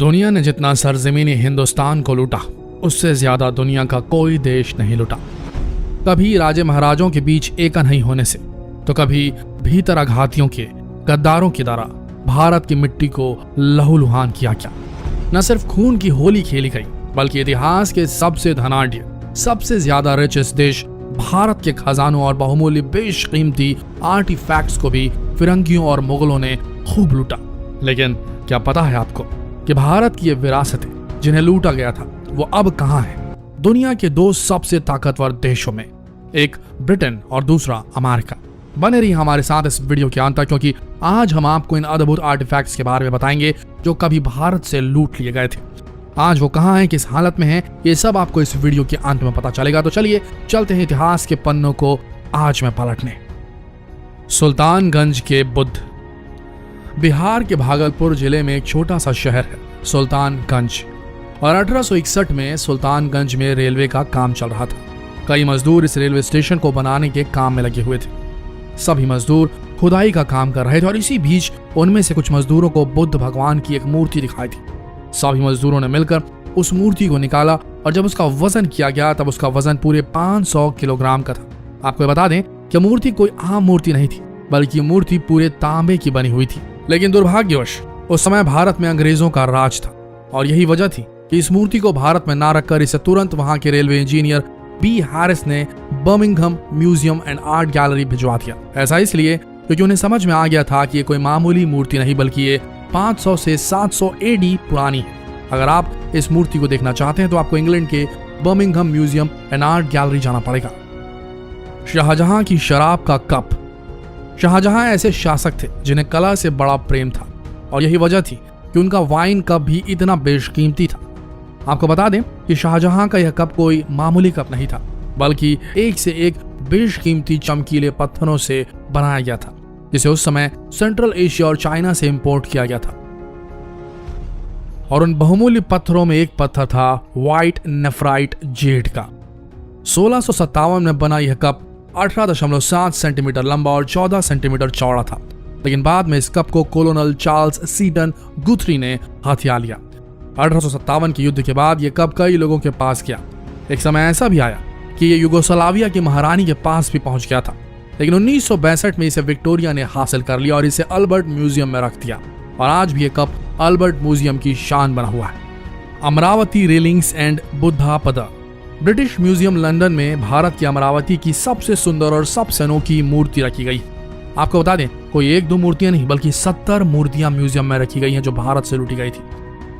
दुनिया ने जितना सरजमीनी हिंदुस्तान को लूटा, उससे ज्यादा दुनिया का कोई देश नहीं लूटा। कभी राजे महाराजों के बीच एका नहीं होने से, तो कभी भीतर आघातियों के गद्दारों की तरह भारत की मिट्टी को लहूलुहान किया क्या। न सिर्फ खून की होली खेली गई, बल्कि इतिहास के सबसे धनाढ्य, सबसे ज्यादा रिचेस्ट देश भारत के खजानों और बहुमूल्य बेशकीमती आर्टिफैक्ट्स को भी फिरंगियों और मुगलों ने खूब लूटा। लेकिन क्या पता है आपको कि भारत की ये विरासतें जिन्हें लूटा गया था वो अब कहां हैं? दुनिया के दो सबसे ताकतवर देशों में, एक ब्रिटेन और दूसरा अमेरिका। बने रही हमारे साथ इस वीडियो के अंत तक, क्योंकि आज हम आपको इन अद्भुत आर्टिफैक्ट्स के बारे में बताएंगे जो कभी भारत से लूट लिए गए थे। आज वो कहां हैं, किस हालत में हैं, ये सब आपको इस वीडियो के अंत में पता चलेगा। तो चलिए चलते हैं इतिहास के पन्नों को आज में पलटने। सुल्तानगंज के बुद्ध। बिहार के भागलपुर जिले में एक छोटा सा शहर है सुल्तानगंज, और 1861 में सुल्तानगंज में रेलवे का काम चल रहा था। कई मजदूर इस रेलवे स्टेशन को बनाने के काम में लगे हुए थे। सभी मजदूर खुदाई का काम कर रहे थे और इसी बीच उनमें से कुछ मजदूरों को बुद्ध भगवान की एक मूर्ति दिखाई थी। सभी मजदूरों ने मिलकर उस मूर्ति को निकाला और जब उसका वजन किया गया तब उसका वजन पूरे 500 किलोग्राम का था। आपको बता दें कि मूर्ति कोई आम मूर्ति नहीं थी, बल्कि मूर्ति पूरे तांबे की बनी हुई थी। लेकिन दुर्भाग्यवश उस समय भारत में अंग्रेजों का राज था और यही वजह थी कि इस मूर्ति को भारत में ना रखकर इसे तुरंत वहां के रेलवे इंजीनियर बी हैरिस ने Birmingham museum and art gallery भिजवा दिया। ऐसा इसलिए क्योंकि उन्हें समझ में आ गया था कि ये कोई मामूली मूर्ति नहीं, बल्कि ये 500 से 700 एडी पुरानी है। अगर आप इस मूर्ति को देखना चाहते हैं तो आपको इंग्लैंड के Birmingham museum and art gallery जाना पड़ेगा। शाहजहां की शराब का कप। शाहजहां ऐसे शासक थे जिन्हें कला से बड़ा प्रेम था और यही वजह थी कि उनका वाइन कप भी इतना बेशकीमती था। आपको बता दें कि शाहजहां का यह कप कोई मामूली कप नहीं था, बल्कि एक से एक बेशकीमती चमकीले पत्थरों से बनाया गया था, जिसे उस समय सेंट्रल एशिया और चाइना से इंपोर्ट किया गया था। और उन बहुमूल्य पत्थरों में एक पत्थर था व्हाइट नेफ्राइट जेड का। 1657 में बना यह कप 18.7 सेंटीमीटर लंबा और 14 सेंटीमीटर चौड़ा था। लेकिन बाद में इस कप को कोलोनल चार्ल्स सीटन गुथरी ने हथिया लिया। 1857 के युद्ध के बाद यह कप कई लोगों के पास गया। एक समय ऐसा भी आया कि यह युगोस्लाविया की महारानी के पास भी पहुंच गया था, लेकिन 1962 में इसे विक्टोरिया ने हासिल कर लिया और इसे अल्बर्ट म्यूजियम में रख दिया। और आज भी यह कप अल्बर्ट म्यूजियम की शान बना हुआ है। अमरावती रेलिंग्स एंड बुद्धा पद। ब्रिटिश म्यूजियम लंदन में भारत की अमरावती की सबसे सुंदर और सबसे अनोखी मूर्ति रखी गई। आपको बता दें, कोई एक दो मूर्तियां नहीं, बल्कि 70 मूर्तियां म्यूजियम में रखी गई हैं जो भारत से लूटी गई थी।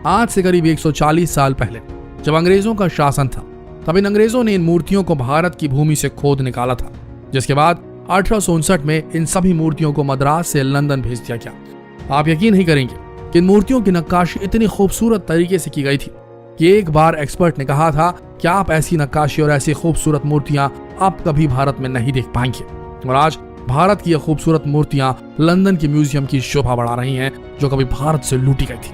आज से करीब 140 साल पहले जब अंग्रेजों का शासन था, तब इन अंग्रेजों ने इन मूर्तियों को भारत की भूमि से खोद निकाला था, जिसके बाद 1859 में इन सभी मूर्तियों को मद्रास से लंदन भेज दिया गया। आप यकीन नहीं करेंगे कि इन मूर्तियों की नक्काशी इतनी खूबसूरत तरीके से की गई थी कि एक बार एक्सपर्ट ने कहा था कि आप ऐसी नक्काशी और ऐसी खूबसूरत मूर्तियां आप कभी भारत में नहीं देख पाएंगे। और आज भारत की ये खूबसूरत मूर्तियां लंदन के म्यूजियम की शोभा बढ़ा रही हैं, जो कभी भारत से लूटी गई थी।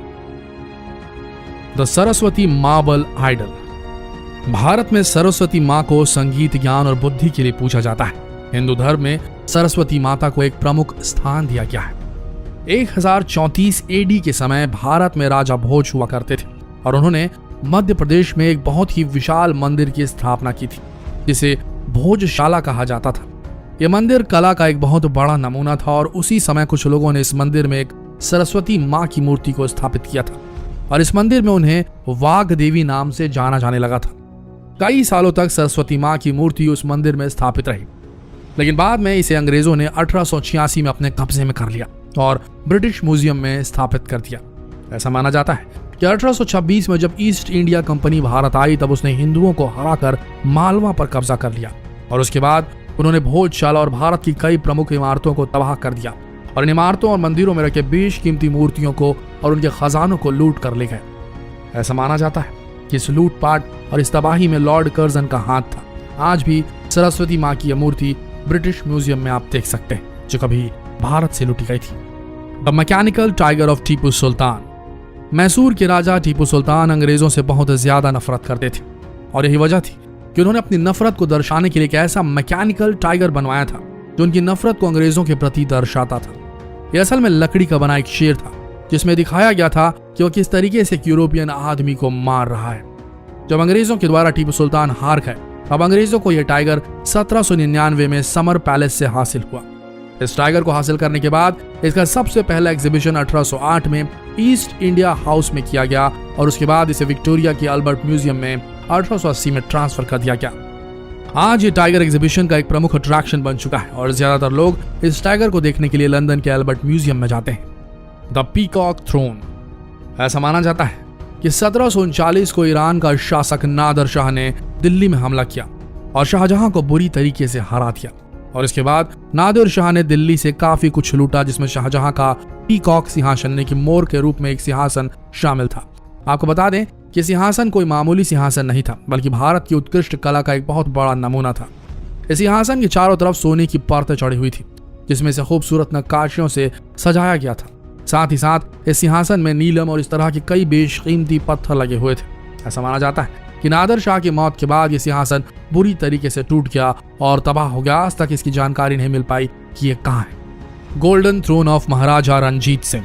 The Saraswati marble idol. Bharat में सरस्वती माँ को संगीत, ज्ञान और बुद्धि के लिए पूजा जाता है। हिंदू धर्म में सरस्वती माता को एक प्रमुख स्थान दिया गया है। 1034 एडी के समय भारत में राजा भोज हुआ करते थे और उन्होंने मध्य प्रदेश में एक बहुत ही विशाल मंदिर की स्थापना की थी, जिसे भोजशाला कहा जाता था। यह मंदिर कला का एक बहुत बड़ा नमूना था और उसी समय कुछ लोगों ने इस मंदिर में एक सरस्वती माँ की मूर्ति को स्थापित किया था और इस मंदिर में उन्हें वाघ देवी नाम से जाना जाने लगा था। कई सालों तक सरस्वती माँ की मूर्ति उस मंदिर में स्थापित रही, लेकिन बाद में इसे अंग्रेजों ने 1886 में अपने कब्जे में कर लिया और ब्रिटिश म्यूजियम में स्थापित कर दिया। ऐसा माना जाता है कि 1826 में जब ईस्ट इंडिया कंपनी भारत आई, तब उसने हिंदुओं को हराकर मालवा पर कब्जा कर लिया और उसके बाद उन्होंने भोजशाला और भारत की कई प्रमुख इमारतों को तबाह कर दिया और इन इमारतों और मंदिरों में रखे बेशकीमती मूर्तियों को और उनके खजानों को लूट कर ले गए। ऐसा माना जाता है कि इस लूटपाट और इस तबाही में लॉर्ड कर्जन का हाथ था। आज भी सरस्वती माँ की यह मूर्ति ब्रिटिश म्यूजियम में आप देख सकते हैं, जो कभी भारत से लूटी गई थी। The mechanical tiger of Tipu Sultan. Mysore के राजा टीपू सुल्तान अंग्रेजों से बहुत ज्यादा नफरत करते थे और यही वजह थी कि उन्होंने अपनी नफरत को दर्शाने के लिए एक ऐसा मैकेनिकल टाइगर बनवाया था जो उनकी नफरत को अंग्रेजों के प्रति दर्शाता था। यह असल में लकड़ी का बना एक शेर था, जिसमें दिखाया गया था कि वह किस तरीके से एक यूरोपियन आदमी को मार रहा है। जब अंग्रेजों के द्वारा टीपू सुल्तान हार गए, अब अंग्रेजों को यह टाइगर 1799 में समर पैलेस से हासिल हुआ। इस टाइगर को हासिल करने के बाद इसका सबसे पहला एग्जीबिशन 1808 में ईस्ट इंडिया हाउस में किया गया और उसके बाद इसे विक्टोरिया के अल्बर्ट म्यूजियम में 1880 में ट्रांसफर कर दिया गया। आज ये टाइगर एग्जीबिशन का एक प्रमुख अट्रैक्शन बन चुका है और ज्यादातर लोग इस टाइगर को देखने के लिए लंदन के अल्बर्ट म्यूजियम में जाते हैं। The peacock throne. ऐसा माना जाता है कि 1739 को ईरान का शासक नादर शाह ने दिल्ली में हमला किया और शाहजहां को बुरी तरीके से हरा दिया और इसके बाद नादिर शाह ने दिल्ली से काफी कुछ लूटा, जिसमें शाहजहां का पीकॉक सिंहासन यानी कि मोर के रूप में एक सिंहासन शामिल था। आपको बता दें कि सिंहासन कोई मामूली सिंहासन नहीं था, बल्कि भारत की उत्कृष्ट कला का एक बहुत बड़ा नमूना था। इस सिंहासन की चारों तरफ सोने की परतें चढ़ी हुई थी, जिसमें से खूबसूरत नक्काशियों से सजाया गया था। साथ ही साथ इस सिंहासन में नीलम और इस तरह के कई बेशकीमती पत्थर लगे हुए थे। ऐसा माना जाता है कि नादिर शाह की मौत के बाद यह सिंहासन बुरी तरीके से टूट गया और तबाह हो गया। आज तक इसकी जानकारी नहीं मिल पाई कि यह कहाँ है। गोल्डन थ्रोन ऑफ महाराजा रणजीत सिंह।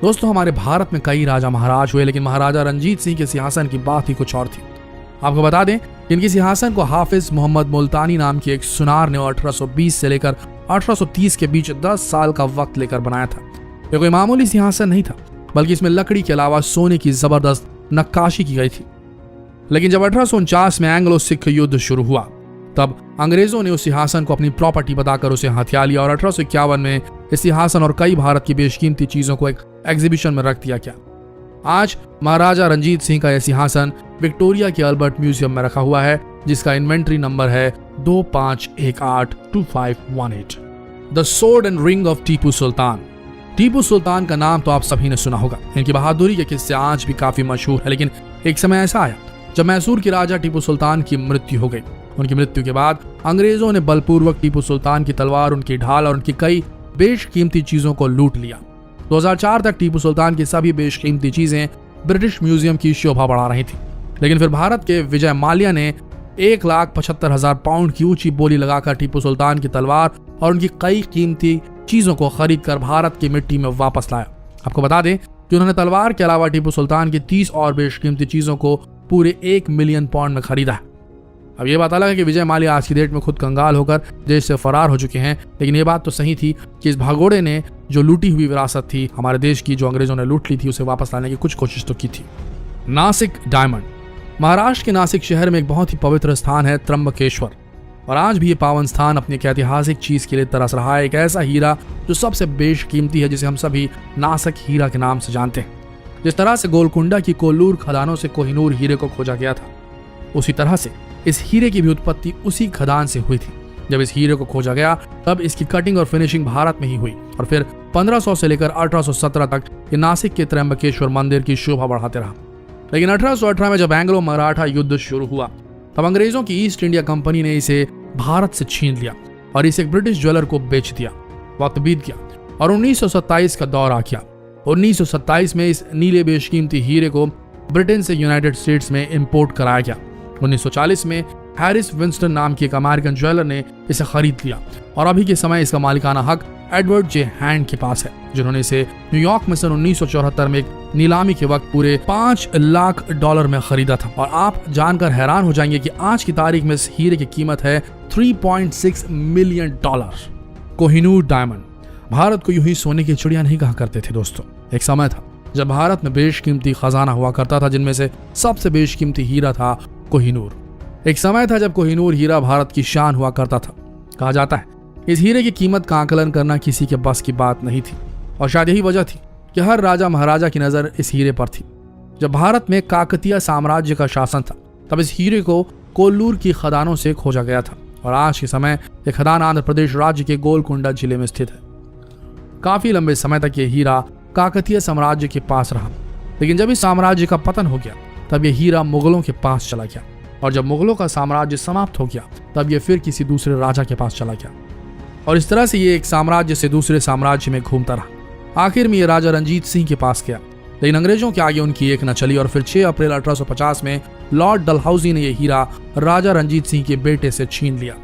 दोस्तों, हमारे भारत में कई राजा महाराज हुए, लेकिन महाराजा रणजीत सिंह के सिंहासन की बात ही कुछ और थी। आपको बता दें कि इनकी सिंहासन को हाफिज मोहम्मद मुल्तानी नाम के एक सुनार ने 1820 से लेकर 1830 के बीच 10 साल का वक्त लेकर बनाया था। यह कोई मामूली सिंहासन नहीं था, बल्कि इसमें लकड़ी के अलावा सोने की जबरदस्त नक्काशी की गई थी। लेकिन जब 1849 में एंग्लो सिख युद्ध शुरू हुआ, तब अंग्रेजों ने उस सिंहासन को अपनी प्रॉपर्टी बताकर उसे हथिया लिया और 1851 में इस सिंहासन और कई भारत की बेशकीमती चीजों को एक एग्जीबिशन में रख दिया गया। आज महाराजा रंजीत सिंह का यह सिंहासन विक्टोरिया के अल्बर्ट म्यूजियम में रखा हुआ है, जिसका इन्वेंट्री नंबर है 25182518। The sword and ring of Tipu Sultan. Tipu Sultan का नाम तो आप सभी ने सुना होगा। इनकी बहादुरी के किस्से आज भी काफी मशहूर है, लेकिन एक समय ऐसा आया जब मैसूर के राजा टीपू सुल्तान की मृत्यु हो गई। उनकी मृत्यु के बाद अंग्रेजों ने बलपूर्वक टीपू सुल्तान की तलवार, उनकी ढाल और उनकी कई बेशकीमती चीजों को लूट लिया। 2004 तक टीपू सुल्तान की सभी बेशकीमती चीजें ब्रिटिश म्यूजियम की शोभा बढ़ा रही थी, लेकिन फिर भारत के विजय माल्या ने 1,75,000 पाउंड की ऊंची बोली लगाकर टीपू सुल्तान की तलवार और उनकी कई कीमती चीजों को खरीद कर भारत की मिट्टी में वापस लाया। आपको बता दें कि उन्होंने तलवार के अलावा टीपू सुल्तान की 30 और बेशकीमती चीजों को पूरे 1 मिलियन पाउंड में खरीदा है। अब ये बात अलग है कि विजय माल्या आज की डेट में खुद कंगाल होकर देश से फरार हो चुके हैं, लेकिन ये बात तो सही थी कि इस भागोड़े ने जो लूटी हुई विरासत थी हमारे देश की, जो अंग्रेजों ने लूट ली थी, उसे वापस लाने की कुछ कोशिश तो की थी। नासिक डायमंड। महाराष्ट्र के नासिक शहर में एक बहुत ही पवित्र स्थान है त्र्यंबकेश्वर, और आज भी ये पावन स्थान अपनी एक ऐतिहासिक चीज के लिए तरस रहा है। एक ऐसा हीरा जो सबसे बेशकीमती है, जिसे हम सभी नासिक हीरा के नाम से जानते हैं। जिस तरह से गोलकुंडा की कोल्लूर खदानों से कोहिनूर हीरे को खोजा गया था, उसी तरह से इस हीरे की भी उत्पत्ति उसी खदान से हुई थी। जब इस हीरे को खोजा गया, तब इसकी कटिंग और फिनिशिंग भारत में ही हुई और फिर 1500 से लेकर 1817 तक ये नासिक के त्र्यंबकेश्वर मंदिर की शोभा बढ़ाते रहा। लेकिन 1818 में जब एंग्लो मराठा युद्ध शुरू हुआ, तब अंग्रेजों की ईस्ट इंडिया कंपनी ने इसे भारत से छीन लिया और इसे एक ब्रिटिश ज्वेलर को बेच दिया। वक्त बीत गया और 1927 का दौर आ गया। 1927 में इस नीले बेशकीमती हीरे को ब्रिटेन से यूनाइटेड स्टेट्स में इंपोर्ट कराया गया। 1940 में हैरिस विंस्टन नाम की एक अमेरिकन ज्वेलर ने इसे खरीद लिया और अभी के समय इसका मालिकाना हक एडवर्ड जे हैंड के पास है, जिन्होंने इसे न्यूयॉर्क में सन 1974 में एक नीलामी के वक्त पूरे $5 लाख में खरीदा था। और आप जानकर हैरान हो जाएंगे कि आज की तारीख में इस हीरे की कीमत है $3.6 मिलियन। कोहिनूर डायमंड। भारत को यूं ही सोने की चिड़िया नहीं कहा करते थे दोस्तों। एक समय था जब भारत में बेशकीमती खजाना हुआ करता था, जिनमें से सबसे बेशकीमती हीरा था कोहिनूर। एक समय था जब कोहिनूर हीरा भारत की शान हुआ करता था। कहा जाता है इस हीरे की कीमत का आकलन करना किसी के बस की बात नहीं थी, और शायद यही वजह थी कि हर राजा महाराजा की नजर इस हीरे पर थी। जब भारत में काकतीय साम्राज्य का शासन था, तब इस हीरे को कोल्लूर की खदानों से खोजा गया था और आज के समय यह खदान आंध्र प्रदेश राज्य के गोलकुंडा जिले में स्थित है। काफी लंबे समय तक यह हीरा काकतीय साम्राज्य के पास रहा, लेकिन जब इस साम्राज्य का पतन हो गया, तब यह हीरा मुगलों के पास चला गया, और जब मुगलों का साम्राज्य समाप्त हो गया, तब यह फिर किसी दूसरे राजा के पास चला गया, और इस तरह से ये एक साम्राज्य से दूसरे साम्राज्य में घूमता रहा। आखिर में ये राजा रणजीत सिंह के पास गया, लेकिन अंग्रेजों के आगे उनकी एक न चली, और फिर 6 अप्रैल 1850 में लॉर्ड डलहौजी ने यह हीरा राजा रणजीत सिंह के बेटे से छीन लिया,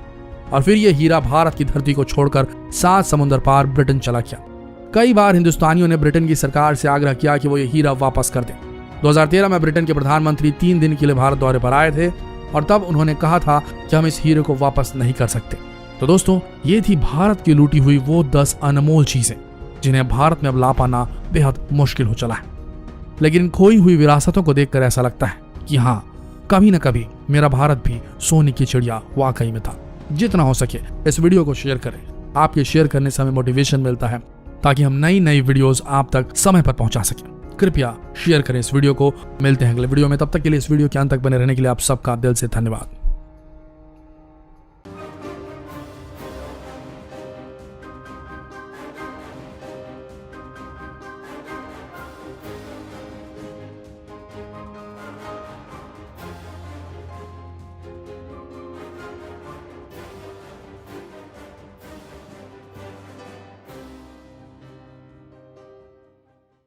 और फिर यह हीरा भारत की धरती को छोड़कर 7 समुद्र पार ब्रिटेन चला गया। कई बार हिंदुस्तानियों ने ब्रिटेन की सरकार से आग्रह किया कि वो ये हीरा वापस कर दें। 2013 में ब्रिटेन के प्रधानमंत्री 3 दिन के लिए भारत दौरे पर आए थे और तब उन्होंने कहा था कि हम इस हीरे को वापस नहीं कर सकते। तो दोस्तों, ये थी भारत की लूटी हुई वो 10 अनमोल चीजें जिन्हें भारत में अब ला पाना बेहद मुश्किल हो चला है। लेकिन खोई हुई विरासतों को देखकर ऐसा लगता है कि हाँ, कभी न कभी मेरा भारत भी सोने की चिड़िया वाकई में था। जितना हो सके इस वीडियो को शेयर करें। आपके शेयर करने से हमें मोटिवेशन मिलता है ताकि हम नई वीडियोस आप तक समय पर पहुंचा सकें। कृपया शेयर करें इस वीडियो को। मिलते हैं अगले वीडियो में, तब तक के लिए इस वीडियो के अंत तक बने रहने के लिए आप सबका दिल से धन्यवाद।